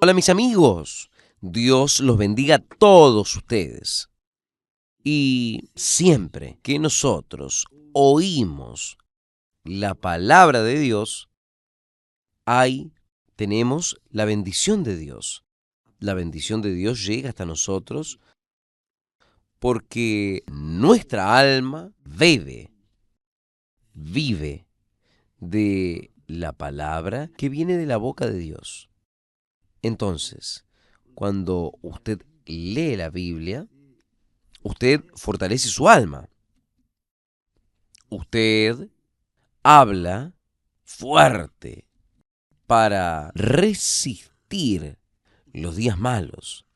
Hola mis amigos, Dios los bendiga a todos ustedes. Y siempre que nosotros oímos la palabra de Dios, ahí tenemos la bendición de Dios. La bendición de Dios llega hasta nosotros porque nuestra alma vive de la palabra que viene de la boca de Dios. Entonces, cuando usted lee la Biblia, usted fortalece su alma. Usted habla fuerte para resistir los días malos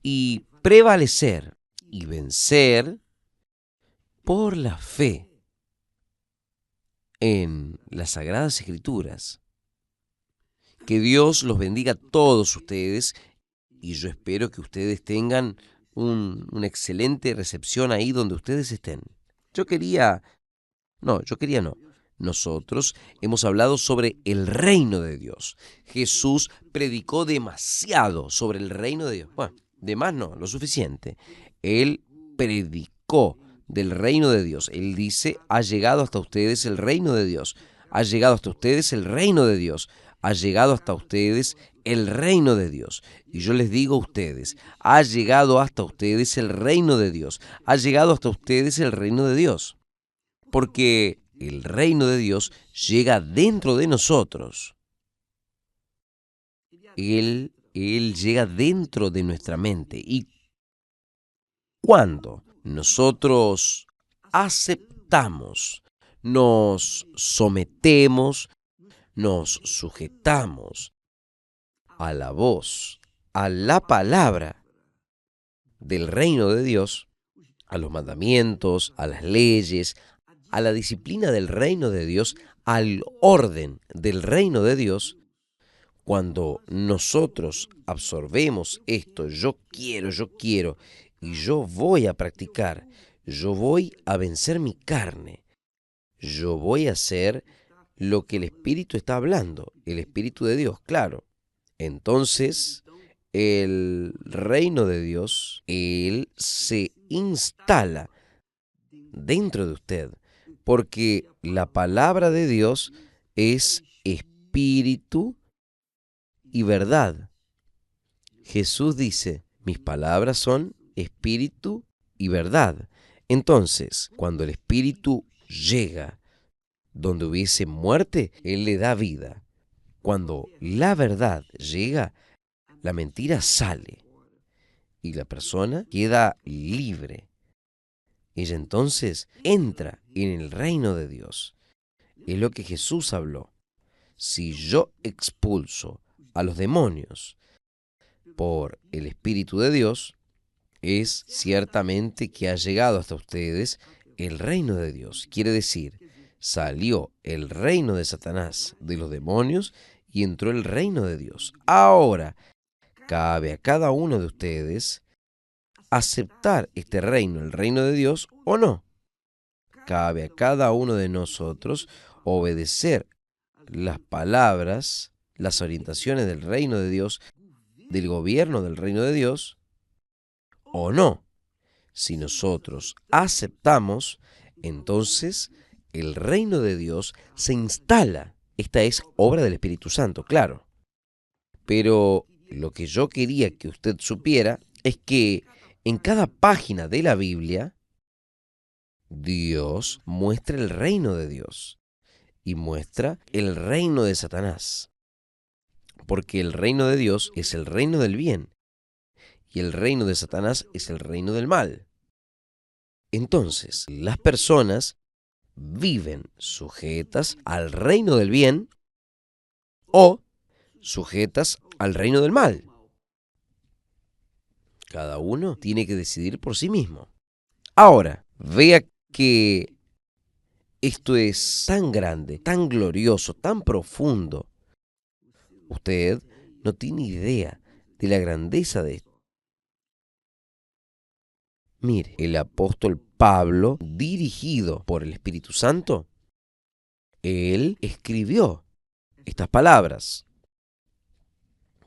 y prevalecer y vencer por la fe en las Sagradas Escrituras. Que Dios los bendiga a todos ustedes y yo espero que ustedes tengan una excelente recepción ahí donde ustedes estén. Yo quería no. Nosotros hemos hablado sobre el reino de Dios. Jesús predicó demasiado sobre el reino de Dios. Bueno, de más no, lo suficiente. Él predicó del reino de Dios. Él dice, ha llegado hasta ustedes el reino de Dios. Ha llegado hasta ustedes el reino de Dios. Ha llegado hasta ustedes el reino de Dios. Y yo les digo a ustedes, ha llegado hasta ustedes el reino de Dios. Ha llegado hasta ustedes el reino de Dios. Porque el reino de Dios llega dentro de nosotros. Él llega dentro de nuestra mente. Y cuando nosotros aceptamos, nos sometemos, nos sujetamos a la voz, a la palabra del reino de Dios, a los mandamientos, a las leyes, a la disciplina del reino de Dios, al orden del reino de Dios, cuando nosotros absorbemos esto, yo quiero, y yo voy a practicar, yo voy a vencer mi carne, yo voy a hacer lo que el Espíritu está hablando, el Espíritu de Dios, claro. Entonces, el reino de Dios, Él se instala dentro de usted, porque la palabra de Dios es espíritu y verdad. Jesús dice, mis palabras son espíritu y verdad. Entonces, cuando el espíritu llega donde hubiese muerte, Él le da vida. Cuando la verdad llega, la mentira sale y la persona queda libre. Ella entonces entra en el reino de Dios. Es lo que Jesús habló. Si yo expulso a los demonios por el Espíritu de Dios, es ciertamente que ha llegado hasta ustedes el reino de Dios. Quiere decir, salió el reino de Satanás de los demonios y entró el reino de Dios. Ahora, cabe a cada uno de ustedes aceptar este reino, el reino de Dios, o no. Cabe a cada uno de nosotros obedecer las palabras, las orientaciones del reino de Dios, del gobierno del reino de Dios, o no. Si nosotros aceptamos, entonces el reino de Dios se instala. Esta es obra del Espíritu Santo, claro. Pero lo que yo quería que usted supiera es que en cada página de la Biblia, Dios muestra el reino de Dios y muestra el reino de Satanás. Porque el reino de Dios es el reino del bien y el reino de Satanás es el reino del mal. Entonces, las personas viven sujetas al reino del bien o sujetas al reino del mal. Cada uno tiene que decidir por sí mismo. Ahora, vea que esto es tan grande, tan glorioso, tan profundo. Usted no tiene idea de la grandeza de esto. Mire, el apóstol Pablo, dirigido por el Espíritu Santo, él escribió estas palabras.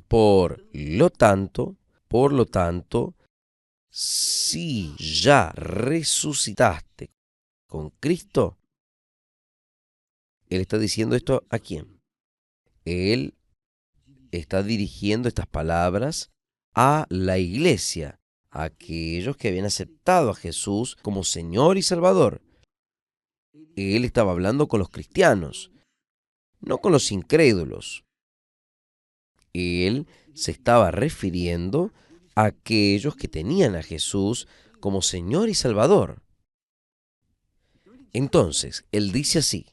Por lo tanto, si ya resucitaste con Cristo, Él está diciendo esto ¿a quién? Él está dirigiendo estas palabras a la iglesia, a aquellos que habían aceptado a Jesús como Señor y Salvador. Él estaba hablando con los cristianos, no con los incrédulos. Él se estaba refiriendo a aquellos que tenían a Jesús como Señor y Salvador. Entonces, Él dice así: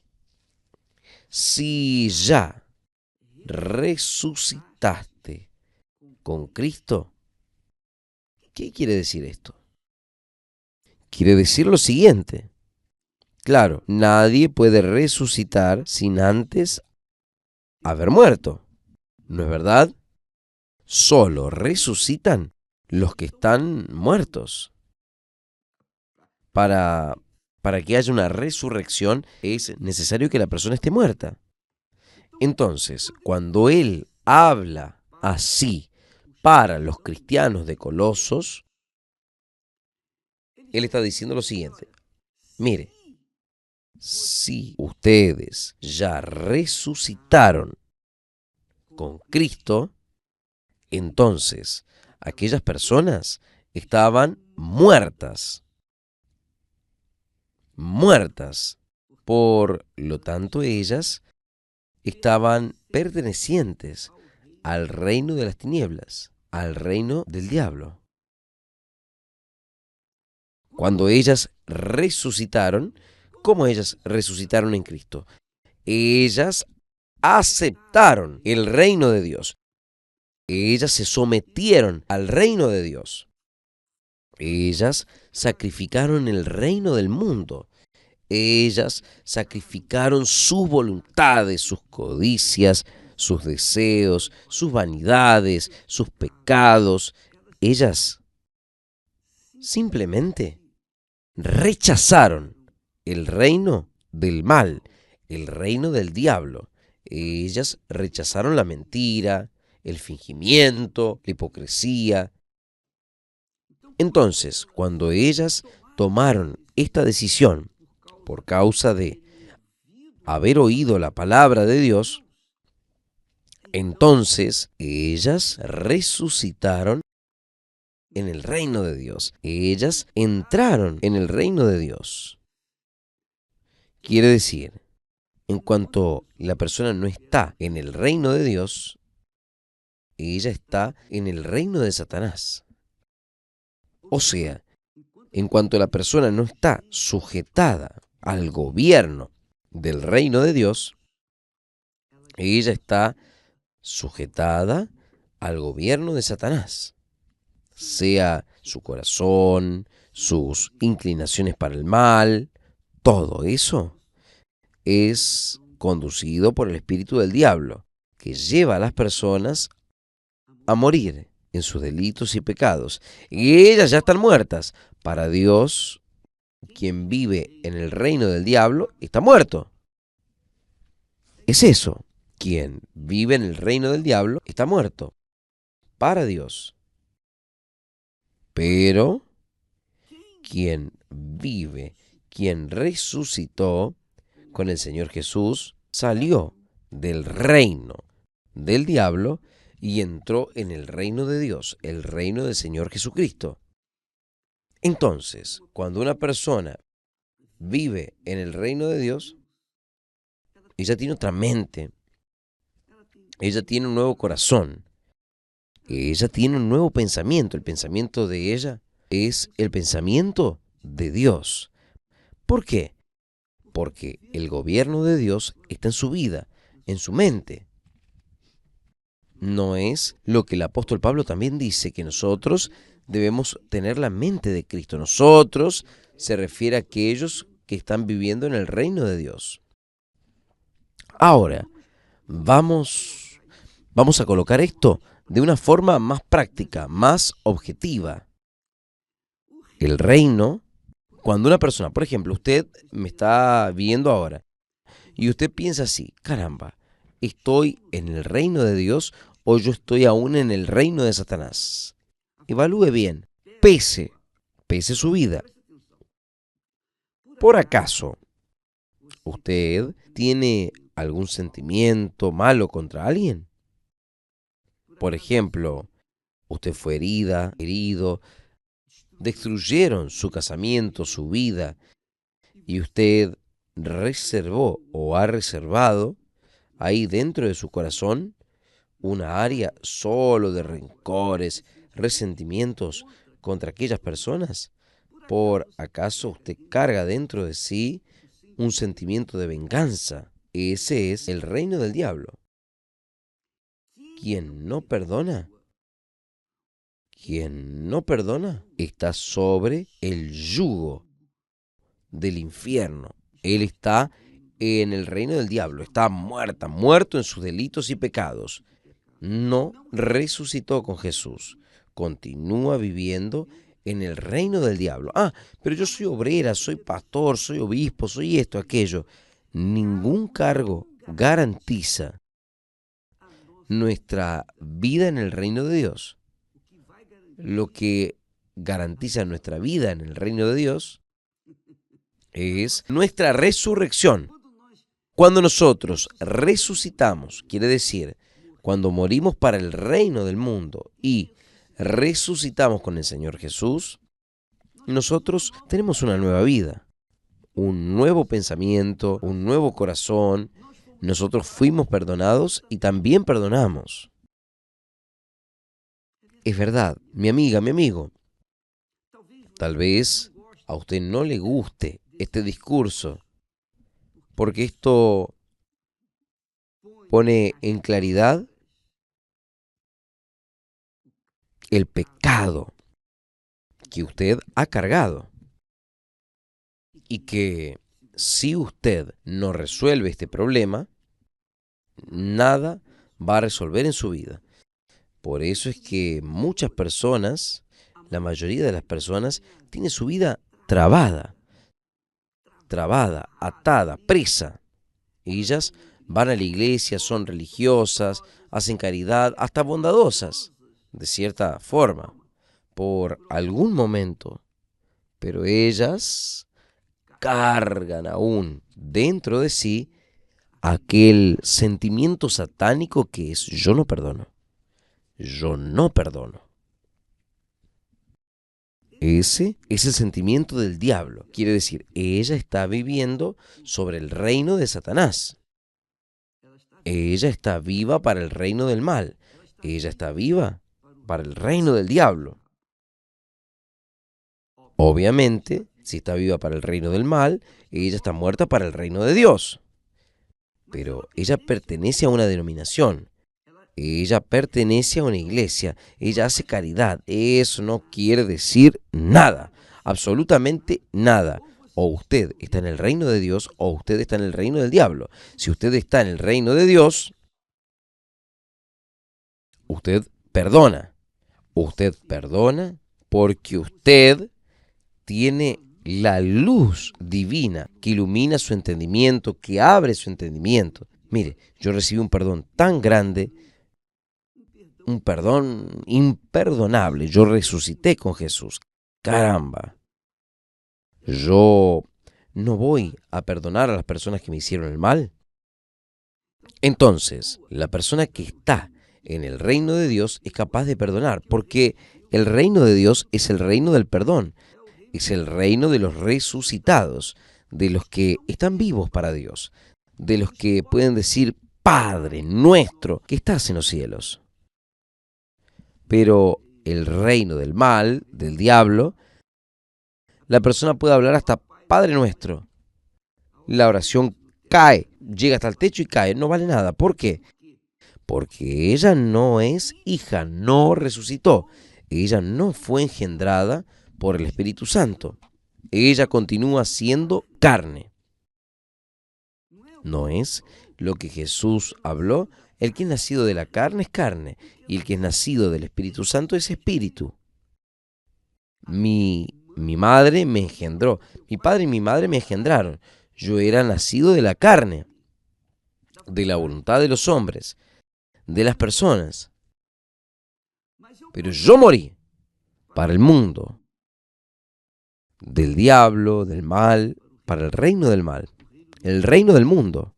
si ya resucitaste con Cristo, ¿qué quiere decir esto? Quiere decir lo siguiente. Claro, nadie puede resucitar sin antes haber muerto, ¿no es verdad? Solo resucitan los que están muertos. Para que haya una resurrección es necesario que la persona esté muerta. Entonces, cuando Él habla así para los cristianos de Colosos, Él está diciendo lo siguiente: mire, si ustedes ya resucitaron con Cristo, entonces aquellas personas estaban muertas. Por lo tanto, ellas estaban pertenecientes al reino de las tinieblas, al reino del diablo. Cuando ellas resucitaron, ¿cómo ellas resucitaron en Cristo? Ellas aceptaron el reino de Dios. Ellas se sometieron al reino de Dios. Ellas sacrificaron el reino del mundo. Ellas sacrificaron sus voluntades, sus codicias, sus deseos, sus vanidades, sus pecados. Ellas simplemente rechazaron el reino del mal, el reino del diablo. Ellas rechazaron la mentira, el fingimiento, la hipocresía. Entonces, cuando ellas tomaron esta decisión por causa de haber oído la palabra de Dios, entonces ellas resucitaron en el reino de Dios. Ellas entraron en el reino de Dios. Quiere decir, en cuanto la persona no está en el reino de Dios, ella está en el reino de Satanás. O sea, en cuanto la persona no está sujetada al gobierno del reino de Dios, ella está sujetada al gobierno de Satanás, sea su corazón, sus inclinaciones para el mal, todo eso es conducido por el espíritu del diablo, que lleva a las personas a morir en sus delitos y pecados. Y ellas ya están muertas. Para Dios, quien vive en el reino del diablo está muerto. Es eso. Quien vive en el reino del diablo está muerto. Para Dios. Pero quien vive, quien resucitó con el Señor Jesús, salió del reino del diablo y entró en el reino de Dios, el reino del Señor Jesucristo. Entonces, cuando una persona vive en el reino de Dios, ella tiene otra mente, ella tiene un nuevo corazón, ella tiene un nuevo pensamiento. El pensamiento de ella es el pensamiento de Dios. ¿Por qué? Porque el gobierno de Dios está en su vida, en su mente. No es lo que el apóstol Pablo también dice, que nosotros debemos tener la mente de Cristo. Nosotros se refiere a aquellos que están viviendo en el reino de Dios. Ahora, vamos a colocar esto de una forma más práctica, más objetiva. El reino, cuando una persona, por ejemplo, usted me está viendo ahora y usted piensa así: caramba, ¿estoy en el reino de Dios o yo estoy aún en el reino de Satanás? Evalúe bien, pese su vida. ¿Por acaso usted tiene algún sentimiento malo contra alguien? Por ejemplo, usted fue herido, destruyeron su casamiento, su vida, y usted reservó o ha reservado ahí dentro de su corazón una área solo de rencores, resentimientos contra aquellas personas. ¿Por acaso usted carga dentro de sí un sentimiento de venganza? Ese es el reino del diablo. Quien no perdona, está sobre el yugo del infierno. Él está en el reino del diablo, está muerto en sus delitos y pecados. No resucitó con Jesús, continúa viviendo en el reino del diablo. Pero yo soy obrera, soy pastor, soy obispo, soy esto, aquello. Ningún cargo garantiza nuestra vida en el reino de Dios. Lo que garantiza nuestra vida en el reino de Dios es nuestra resurrección. Cuando nosotros resucitamos, quiere decir, cuando morimos para el reino del mundo y resucitamos con el Señor Jesús, nosotros tenemos una nueva vida, un nuevo pensamiento, un nuevo corazón. Nosotros fuimos perdonados y también perdonamos. Es verdad, mi amiga, mi amigo, tal vez a usted no le guste este discurso, porque esto pone en claridad el pecado que usted ha cargado y que si usted no resuelve este problema, nada va a resolver en su vida. Por eso es que muchas personas, la mayoría de las personas, tiene su vida trabada, atada, presa. Ellas van a la iglesia, son religiosas, hacen caridad, hasta bondadosas, de cierta forma, por algún momento, pero ellas cargan aún dentro de sí aquel sentimiento satánico que es yo no perdono. Yo no perdono. Ese es el sentimiento del diablo. Quiere decir, ella está viviendo sobre el reino de Satanás. Ella está viva para el reino del mal. Ella está viva para el reino del diablo. Obviamente, si está viva para el reino del mal, ella está muerta para el reino de Dios. Pero ella pertenece a una denominación. Ella pertenece a una iglesia, ella hace caridad. Eso no quiere decir nada, absolutamente nada. O usted está en el reino de Dios o usted está en el reino del diablo. Si usted está en el reino de Dios, usted perdona. Usted perdona porque usted tiene la luz divina que ilumina su entendimiento, que abre su entendimiento. Mire, yo recibí un perdón tan grande, un perdón imperdonable. Yo resucité con Jesús. Caramba. Yo no voy a perdonar a las personas que me hicieron el mal. Entonces, la persona que está en el reino de Dios es capaz de perdonar, porque el reino de Dios es el reino del perdón, es el reino de los resucitados, de los que están vivos para Dios, de los que pueden decir, Padre nuestro que estás en los cielos. Pero el reino del mal, del diablo, la persona puede hablar hasta Padre nuestro. La oración cae, llega hasta el techo y cae, no vale nada. ¿Por qué? Porque ella no es hija, no resucitó. Ella no fue engendrada por el Espíritu Santo. Ella continúa siendo carne. No es lo que Jesús habló. El que es nacido de la carne es carne, y el que es nacido del Espíritu Santo es espíritu. Mi madre me engendró, mi padre y mi madre me engendraron. Yo era nacido de la carne, de la voluntad de los hombres, de las personas. Pero yo morí para el mundo del diablo, del mal, para el reino del mal, el reino del mundo.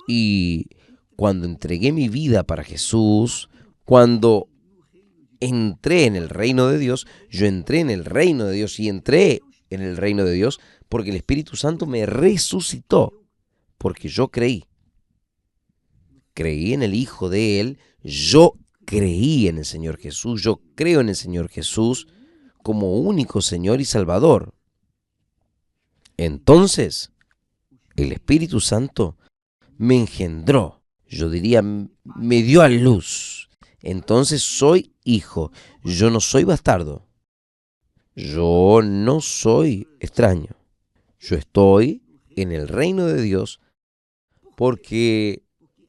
Y cuando entregué mi vida para Jesús, cuando entré en el reino de Dios, yo entré en el reino de Dios y entré en el reino de Dios porque el Espíritu Santo me resucitó, porque yo creí en el Hijo de Él, yo creí en el Señor Jesús, yo creo en el Señor Jesús como único Señor y Salvador. Entonces, el Espíritu Santo me engendró, yo diría, me dio a luz. Entonces soy hijo, yo no soy bastardo, yo no soy extraño, yo estoy en el reino de Dios porque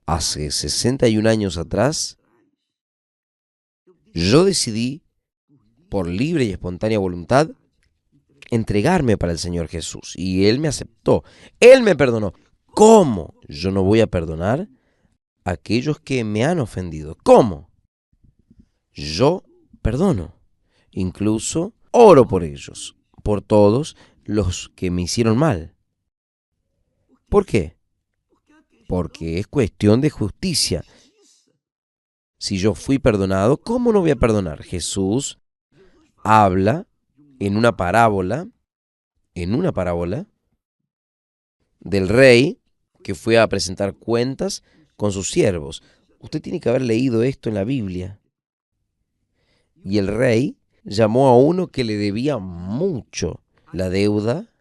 hace 61 años atrás yo decidí, por libre y espontánea voluntad, entregarme para el Señor Jesús. Y Él me aceptó, Él me perdonó. ¿Cómo yo no voy a perdonar a aquellos que me han ofendido? ¿Cómo? Yo perdono. Incluso oro por ellos, por todos los que me hicieron mal. ¿Por qué? Porque es cuestión de justicia. Si yo fui perdonado, ¿cómo no voy a perdonar? Jesús habla en una parábola del rey que fue a presentar cuentas con sus siervos. Usted tiene que haber leído esto en la Biblia. Y el rey llamó a uno que le debía mucho. La deuda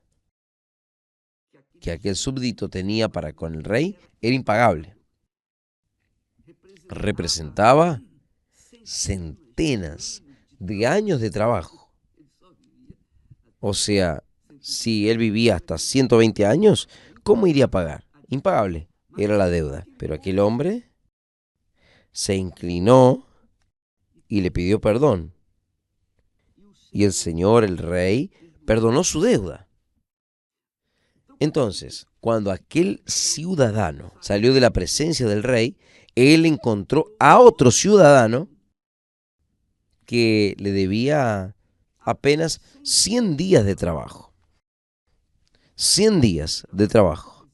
que aquel súbdito tenía para con el rey era impagable. Representaba centenas de años de trabajo. O sea, si él vivía hasta 120 años, ¿cómo iría a pagar? Impagable era la deuda. Pero aquel hombre se inclinó y le pidió perdón. Y el Señor, el rey, perdonó su deuda. Entonces, cuando aquel ciudadano salió de la presencia del rey, él encontró a otro ciudadano que le debía apenas 100 días de trabajo. 100 días de trabajo.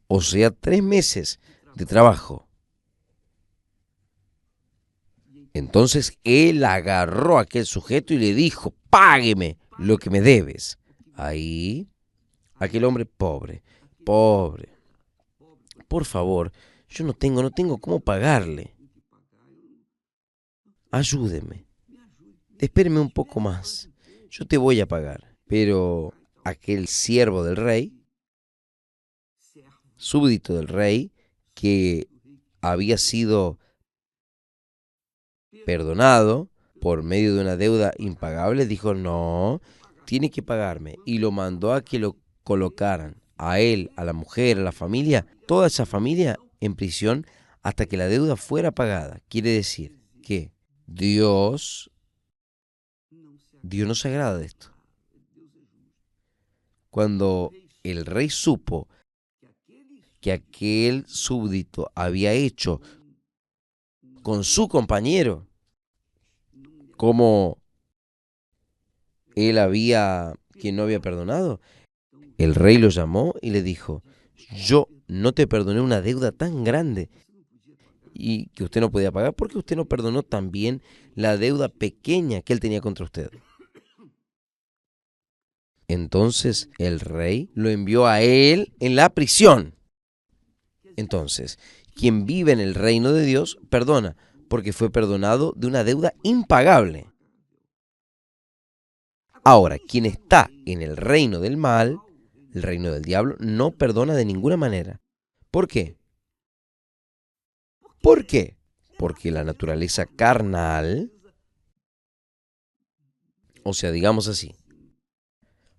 O sea, 3 meses de trabajo. Entonces él agarró a aquel sujeto y le dijo, págueme lo que me debes. Ahí, aquel hombre pobre, por favor, yo no tengo cómo pagarle. Ayúdeme, espéreme un poco más, yo te voy a pagar. Pero aquel siervo del rey, súbdito del rey, que había sido perdonado por medio de una deuda impagable, dijo, no, tiene que pagarme. Y lo mandó a que lo colocaran, a él, a la mujer, a la familia, toda esa familia en prisión hasta que la deuda fuera pagada. Quiere decir que Dios no se agrada de esto. Cuando el rey supo que aquel súbdito había hecho con su compañero, como quien no había perdonado, el rey lo llamó y le dijo, yo no te perdoné una deuda tan grande y que usted no podía pagar porque usted no perdonó también la deuda pequeña que él tenía contra usted. Entonces el rey lo envió a él en la prisión. Entonces, quien vive en el reino de Dios perdona, porque fue perdonado de una deuda impagable. Ahora, quien está en el reino del mal, el reino del diablo, no perdona de ninguna manera. ¿Por qué? ¿Por qué? Porque la naturaleza carnal, o sea, digamos así,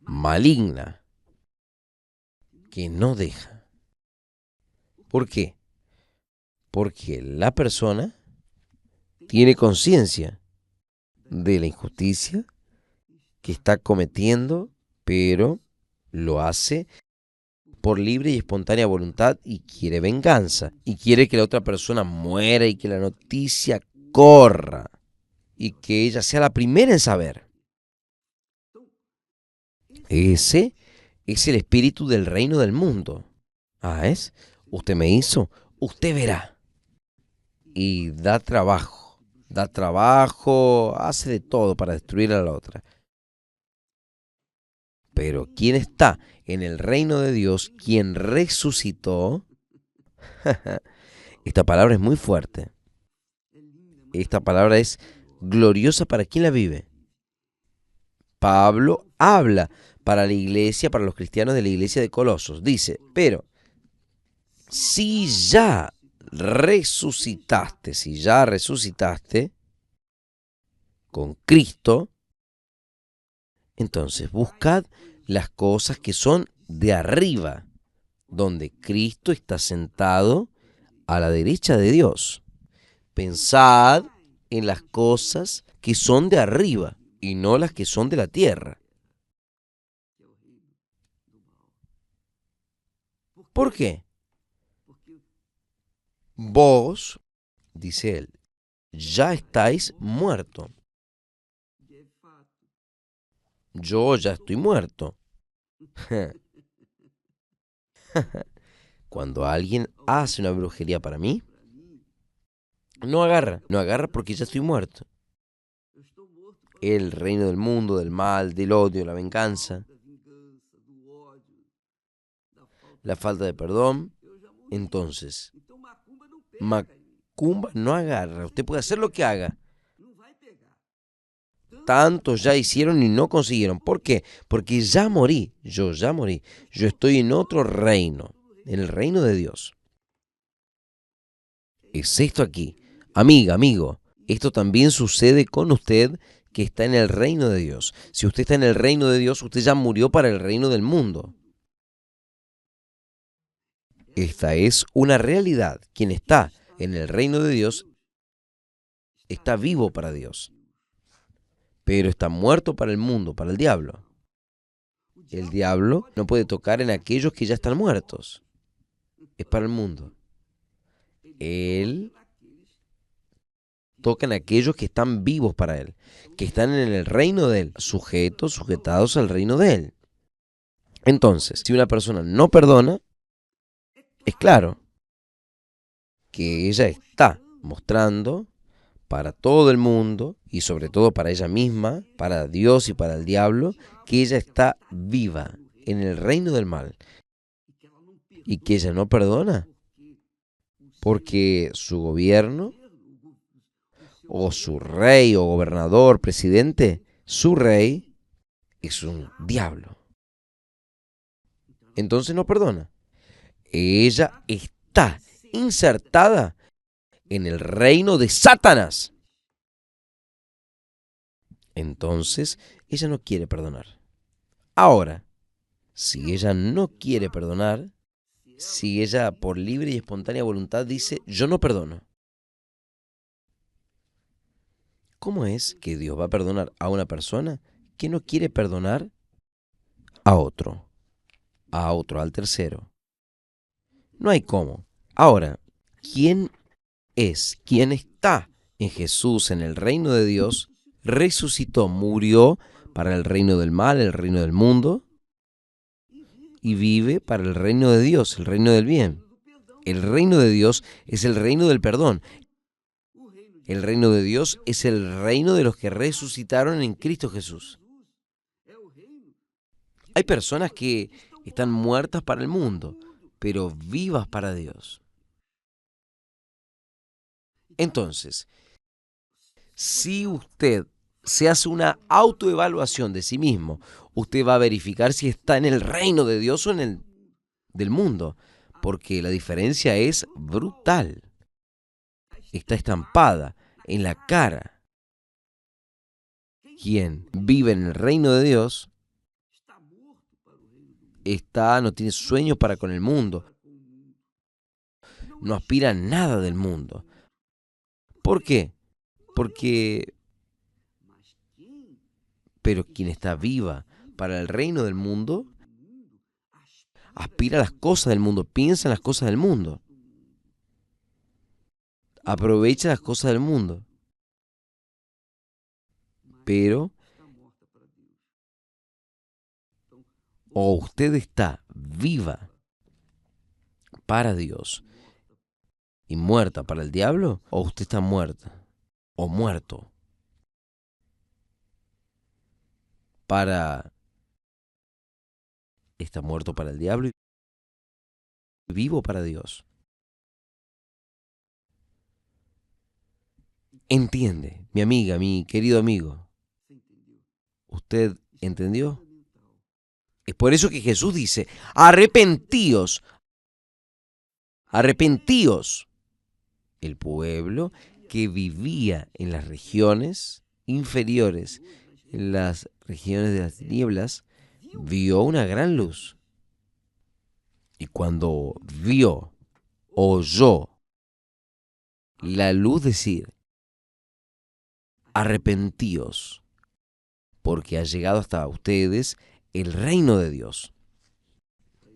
maligna, que no deja. ¿Por qué? Porque la persona tiene conciencia de la injusticia que está cometiendo, pero lo hace por libre y espontánea voluntad y quiere venganza. Y quiere que la otra persona muera y que la noticia corra y que ella sea la primera en saber. Ese es el espíritu del reino del mundo. Ah, ¿es? Usted me hizo, usted verá. Y da trabajo, hace de todo para destruir a la otra. Pero quien está en el reino de Dios, quien resucitó, esta palabra es muy fuerte. Esta palabra es gloriosa para quien la vive. Pablo habla para la iglesia, para los cristianos de la iglesia de Colosos. Dice, pero si ya resucitaste con Cristo, entonces buscad las cosas que son de arriba, donde Cristo está sentado a la derecha de Dios. Pensad en las cosas que son de arriba y no las que son de la tierra. ¿Por qué? Vos, dice él, ya estáis muerto. Yo ya estoy muerto. Cuando alguien hace una brujería para mí, no agarra porque ya estoy muerto. El reino del mundo, del mal, del odio, la venganza, la falta de perdón. Entonces, Macumba no agarra. Usted puede hacer lo que haga. Tantos ya hicieron y no consiguieron. ¿Por qué? Porque ya morí. Yo ya morí. Yo estoy en otro reino, en el reino de Dios. Es esto aquí. Amiga, amigo, esto también sucede con usted que está en el reino de Dios. Si usted está en el reino de Dios, usted ya murió para el reino del mundo. Esta es una realidad. Quien está en el reino de Dios está vivo para Dios, pero está muerto para el mundo, para el diablo. El diablo no puede tocar en aquellos que ya están muertos. Es para el mundo. Él toca en aquellos que están vivos para él, que están en el reino de él, sujetados al reino de él. Entonces, si una persona no perdona, es claro que ella está mostrando para todo el mundo y sobre todo para ella misma, para Dios y para el diablo, que ella está viva en el reino del mal y que ella no perdona porque su gobierno o su rey o gobernador, presidente, su rey es un diablo. Entonces no perdona. Ella está insertada en el reino de Satanás. Entonces ella no quiere perdonar. Ahora, si ella no quiere perdonar, si ella por libre y espontánea voluntad dice, yo no perdono, ¿cómo es que Dios va a perdonar a una persona que no quiere perdonar a otro, al tercero? No hay cómo. Ahora, ¿quién es? ¿Quién está en Jesús, en el reino de Dios? Resucitó, murió para el reino del mal, el reino del mundo, y vive para el reino de Dios, el reino del bien. El reino de Dios es el reino del perdón. El reino de Dios es el reino de los que resucitaron en Cristo Jesús. Hay personas que están muertas para el mundo, pero vivas para Dios. Entonces, si usted se hace una autoevaluación de sí mismo, usted va a verificar si está en el reino de Dios o en el del mundo, porque la diferencia es brutal. Está estampada en la cara. Quien vive en el reino de Dios no tiene sueños para con el mundo, no aspira a nada del mundo. ¿Por qué? Porque, pero quien está viva para el reino del mundo, aspira a las cosas del mundo, piensa en las cosas del mundo, aprovecha las cosas del mundo, pero o usted está viva para Dios y muerta para el diablo, o usted está muerta o muerto está muerto para el diablo y vivo para Dios. Entiende, mi amiga, mi querido amigo, ¿usted entendió? Es por eso que Jesús dice, arrepentíos, arrepentíos. El pueblo que vivía en las regiones inferiores, en las regiones de las tinieblas, vio una gran luz. Y cuando oyó la luz decir, arrepentíos, porque ha llegado hasta ustedes el reino de Dios.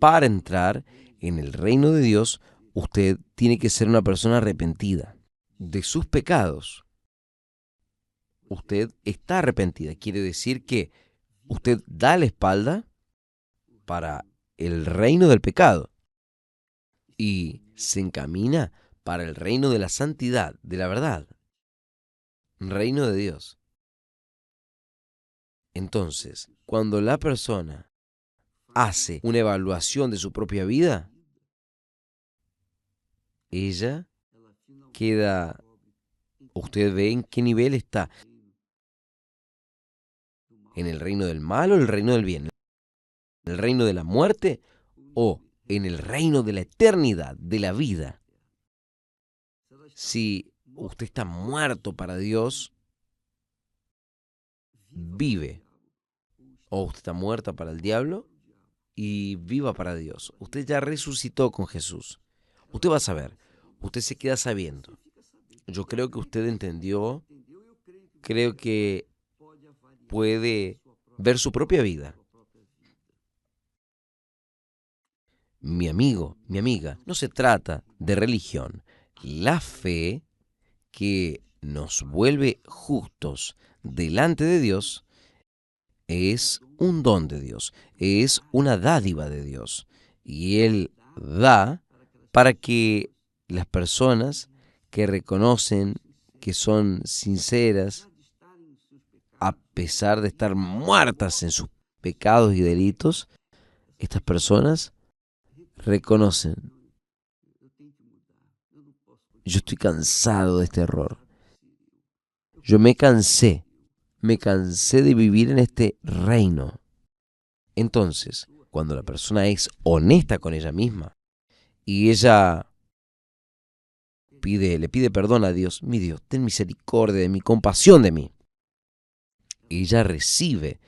Para entrar en el reino de Dios, usted tiene que ser una persona arrepentida de sus pecados. Usted está arrepentida, quiere decir que usted da la espalda para el reino del pecado y se encamina para el reino de la santidad, de la verdad, reino de Dios. Entonces, cuando la persona hace una evaluación de su propia vida, ella queda, usted ve en qué nivel está, en el reino del mal o el reino del bien, en el reino de la muerte o en el reino de la eternidad, de la vida. Si usted está muerto para Dios, vive. O usted está muerta para el diablo y viva para Dios. Usted ya resucitó con Jesús. Usted va a saber. Usted se queda sabiendo. Yo creo que usted entendió. Creo que puede ver su propia vida. Mi amigo, mi amiga, no se trata de religión. La fe que nos vuelve justos delante de Dios es un don de Dios, es una dádiva de Dios. Y Él da para que las personas que reconocen que son sinceras, a pesar de estar muertas en sus pecados y delitos, estas personas reconocen, yo estoy cansado de este error. Yo me cansé de vivir en este reino. Entonces, cuando la persona es honesta con ella misma y ella le pide perdón a Dios, mi Dios, ten misericordia de mí, compasión de mí, ella recibe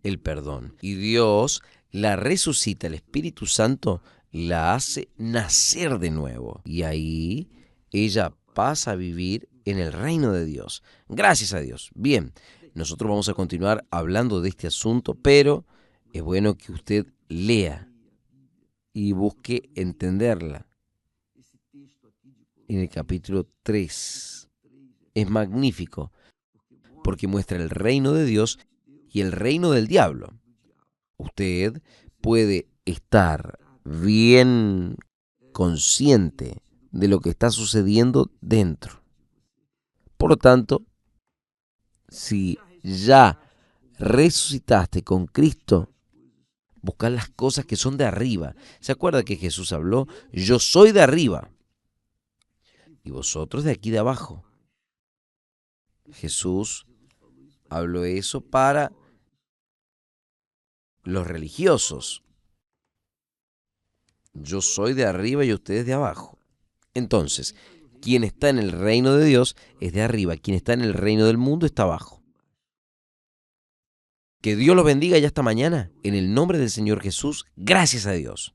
el perdón y Dios la resucita, el Espíritu Santo la hace nacer de nuevo y ahí ella pasa a vivir en el reino de Dios. Gracias a Dios. Bien, nosotros vamos a continuar hablando de este asunto, pero es bueno que usted lea y busque entenderla. En el capítulo 3 es magnífico porque muestra el reino de Dios y el reino del diablo. Usted puede estar bien consciente de lo que está sucediendo dentro. Por lo tanto, si ya resucitaste con Cristo, buscar las cosas que son de arriba. ¿Se acuerda que Jesús habló? Yo soy de arriba y vosotros de aquí de abajo. Jesús habló eso para los religiosos. Yo soy de arriba y ustedes de abajo. Entonces, quien está en el reino de Dios es de arriba, quien está en el reino del mundo está abajo. Que Dios los bendiga ya hasta mañana. En el nombre del Señor Jesús, gracias a Dios.